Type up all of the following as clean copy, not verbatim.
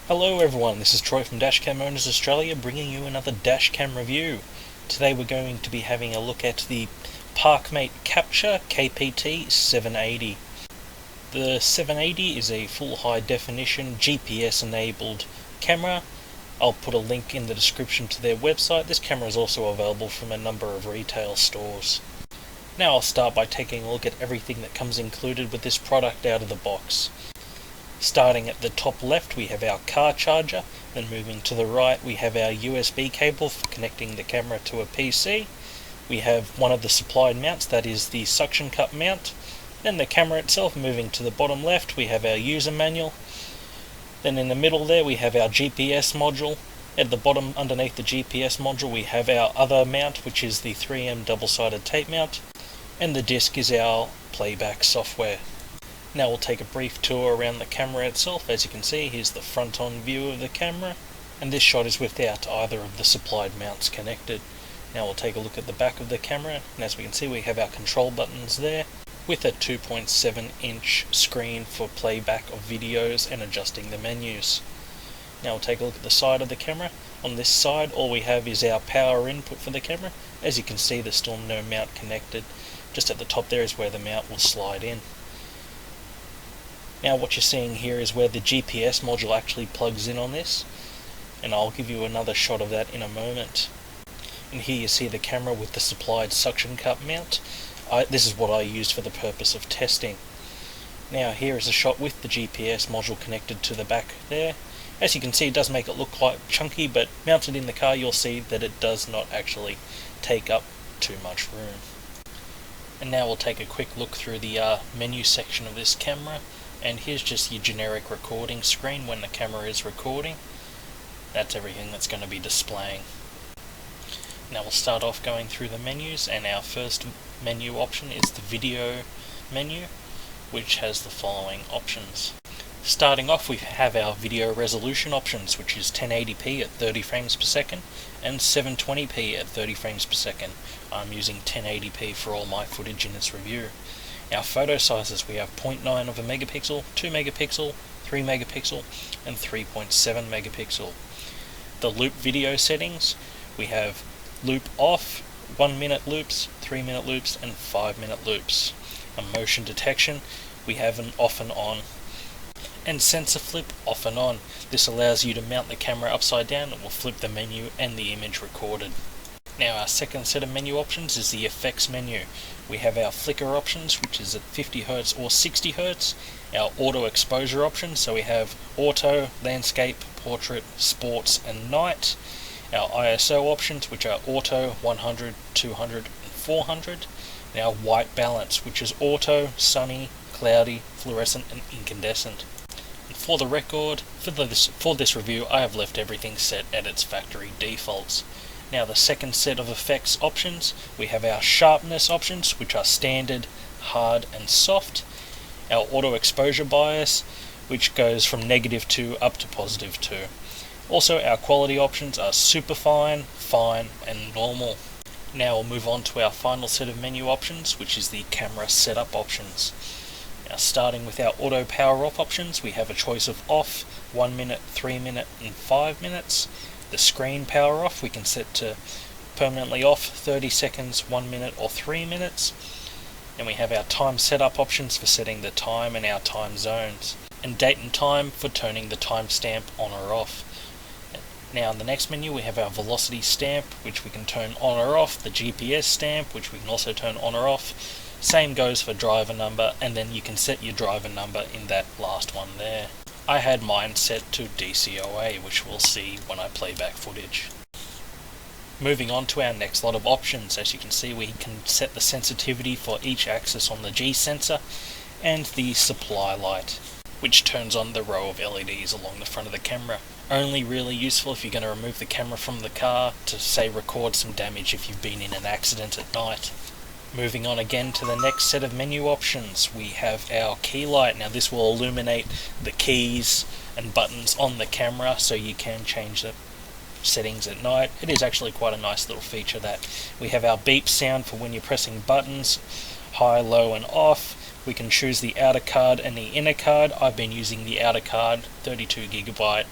Hello everyone, this is Troy from Dashcam Owners Australia bringing you another Dashcam review. Today we're going to be having a look at the Parkmate Kapture KPT-780. The 780 is a full high definition GPS enabled camera. I'll put a link in the description to their website. This camera is also available from a number of retail stores. Now I'll start by taking a look at everything that comes included with this product out of the box. Starting at the top left we have our car charger, then moving to the right we have our USB cable for connecting the camera to a PC. We have one of the supplied mounts, that is the suction cup mount. Then the camera itself. Moving to the bottom left we have our user manual. Then in the middle there we have our GPS module. At the bottom underneath the GPS module we have our other mount, which is the 3M double-sided tape mount. And the disc is our playback software. Now we'll take a brief tour around the camera itself. As you can see, here's the front-on view of the camera, and this shot is without either of the supplied mounts connected. Now we'll take a look at the back of the camera, and as we can see we have our control buttons there, with a 2.7-inch screen for playback of videos and adjusting the menus. Now we'll take a look at the side of the camera. On this side all we have is our power input for the camera. As you can see there's still no mount connected. Just at the top there is where the mount will slide in. Now what you're seeing here is where the GPS module actually plugs in on this, and I'll give you another shot of that in a moment. And here you see the camera with the supplied suction cup mount. This is what I used for the purpose of testing. Now here is a shot with the GPS module connected to the back there. As you can see it does make it look quite chunky, but mounted in the car you'll see that it does not actually take up too much room. And now we'll take a quick look through the menu section of this camera. And here's just your generic recording screen when the camera is recording. That's everything that's going to be displaying. Now we'll start off going through the menus, and our first menu option is the video menu, which has the following options. Starting off we have our video resolution options, which is 1080p at 30 frames per second and 720p at 30 frames per second. I'm using 1080p for all my footage in this review. Our photo sizes, we have 0.9 of a megapixel, 2 megapixel, 3 megapixel, and 3.7 megapixel. The loop video settings, we have loop off, 1 minute loops, 3 minute loops, and 5 minute loops. A motion detection, we have an off and on. And sensor flip, off and on. This allows you to mount the camera upside down and will flip the menu and the image recorded. Now our second set of menu options is the effects menu. We have our flicker options, which is at 50Hz or 60Hz. Our auto exposure options, so we have auto, landscape, portrait, sports and night. Our ISO options, which are auto, 100, 200 and 400. And our white balance, which is auto, sunny, cloudy, fluorescent and incandescent. And for the record, for this review I have left everything set at its factory defaults. Now the second set of effects options, we have our sharpness options, which are standard, hard and soft. Our auto exposure bias, which goes from -2 up to +2. Also our quality options are superfine, fine and normal. Now we'll move on to our final set of menu options, which is the camera setup options. Now starting with our auto power off options, we have a choice of off, 1 minute, 3 minute and 5 minutes. The screen power off we can set to permanently off, 30 seconds, 1 minute or 3 minutes. And we have our time setup options for setting the time and our time zones. And date and time for turning the timestamp on or off. Now in the next menu we have our velocity stamp, which we can turn on or off, the GPS stamp, which we can also turn on or off. Same goes for driver number, and then you can set your driver number in that last one there. I had mine set to DCOA, which we'll see when I play back footage. Moving on to our next lot of options, as you can see we can set the sensitivity for each axis on the G sensor, and the supply light, which turns on the row of LEDs along the front of the camera. Only really useful if you're going to remove the camera from the car to, say, record some damage if you've been in an accident at night. Moving on again to the next set of menu options, we have our key light. Now this will illuminate the keys and buttons on the camera so you can change the settings at night. It is actually quite a nice little feature that. We have our beep sound for when you're pressing buttons, high, low and off. We can choose the outer card and the inner card. I've been using the outer card, 32GB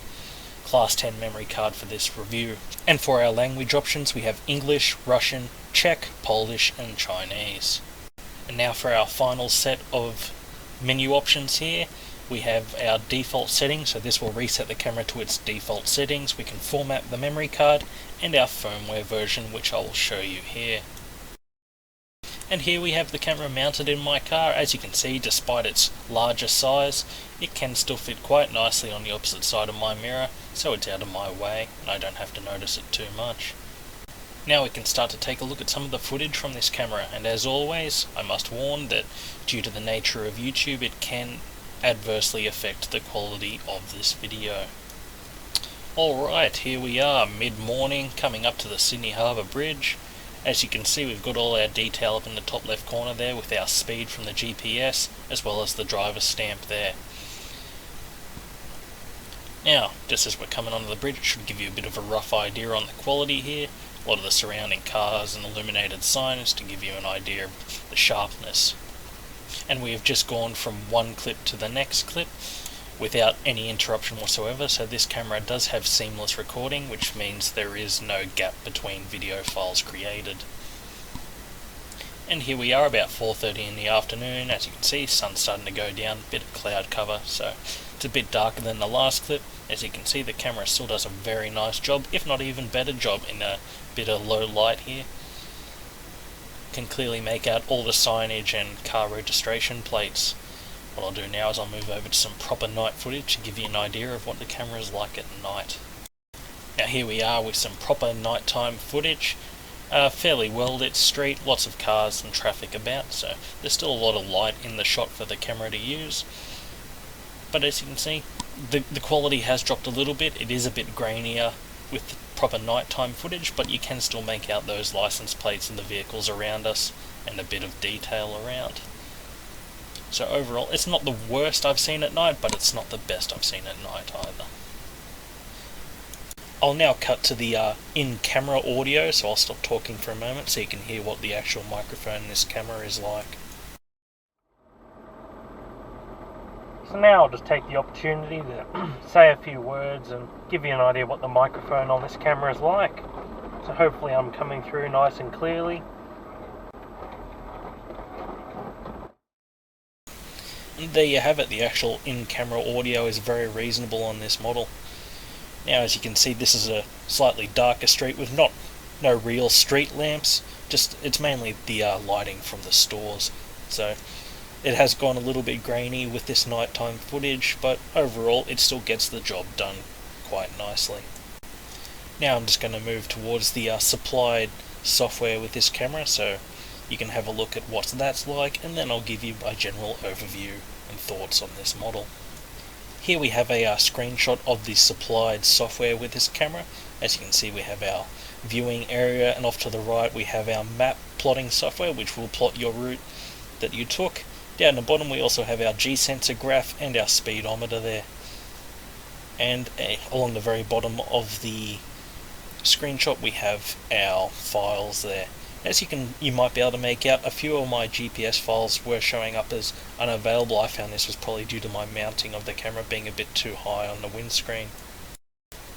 Class 10 memory card for this review. And for our language options we have English, Russian, Czech, Polish and Chinese. And now for our final set of menu options here, we have our default settings, so this will reset the camera to its default settings. We can format the memory card and our firmware version, which I will show you here. And here we have the camera mounted in my car. As you can see, despite its larger size, it can still fit quite nicely on the opposite side of my mirror, so it's out of my way and I don't have to notice it too much. Now we can start to take a look at some of the footage from this camera, and as always, I must warn that due to the nature of YouTube, it can adversely affect the quality of this video. Alright, here we are, mid-morning, coming up to the Sydney Harbour Bridge. As you can see, we've got all our detail up in the top left corner there with our speed from the GPS, as well as the driver's stamp there. Now, just as we're coming onto the bridge, it should give you a bit of a rough idea on the quality here. A lot of the surrounding cars and illuminated signs to give you an idea of the sharpness. And we have just gone from one clip to the next clip without any interruption whatsoever, so this camera does have seamless recording, which means there is no gap between video files created. And here we are about 4:30 in the afternoon. As you can see, sun's starting to go down, a bit of cloud cover, so it's a bit darker than the last clip. As you can see, the camera still does a very nice job, if not even better job, in a bit of low light here. Can clearly make out all the signage and car registration plates. What I'll do now is I'll move over to some proper night footage to give you an idea of what the camera is like at night. Now here we are with some proper nighttime footage. Fairly well lit street, lots of cars and traffic about, so there's still a lot of light in the shot for the camera to use. But as you can see, the quality has dropped a little bit. It is a bit grainier with the proper nighttime footage, but you can still make out those license plates and the vehicles around us and a bit of detail around. So overall, it's not the worst I've seen at night, but it's not the best I've seen at night either. I'll now cut to the in-camera audio, so I'll stop talking for a moment so you can hear what the actual microphone in this camera is like. So now I'll just take the opportunity to say a few words and give you an idea what the microphone on this camera is like. So hopefully I'm coming through nice and clearly. And there you have it, the actual in-camera audio is very reasonable on this model. Now as you can see, this is a slightly darker street with no real street lamps, just it's mainly the lighting from the stores. So it has gone a little bit grainy with this nighttime footage, but overall it still gets the job done quite nicely. Now I'm just going to move towards the supplied software with this camera, so you can have a look at what that's like, and then I'll give you a general overview and thoughts on this model. Here we have a screenshot of the supplied software with this camera. As you can see, we have our viewing area, and off to the right we have our map plotting software, which will plot your route that you took. Down the bottom we also have our G-sensor graph and our speedometer there. And along the very bottom of the screenshot we have our files there. As you might be able to make out, a few of my GPS files were showing up as unavailable. I found this was probably due to my mounting of the camera being a bit too high on the windscreen.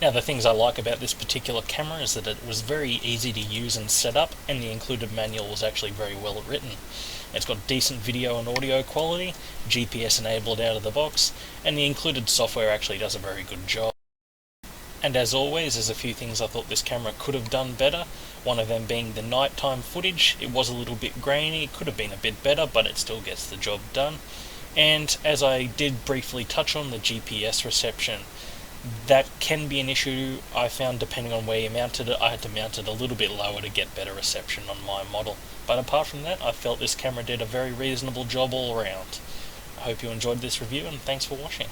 Now the things I like about this particular camera is that it was very easy to use and set up, and the included manual was actually very well written. It's got decent video and audio quality, GPS enabled out of the box, and the included software actually does a very good job. And as always, there's a few things I thought this camera could have done better, one of them being the nighttime footage. It was a little bit grainy, it could have been a bit better, but it still gets the job done. And as I did briefly touch on, the GPS reception. That can be an issue I found depending on where you mounted it. I had to mount it a little bit lower to get better reception on my model. But apart from that, I felt this camera did a very reasonable job all around. I hope you enjoyed this review, and thanks for watching.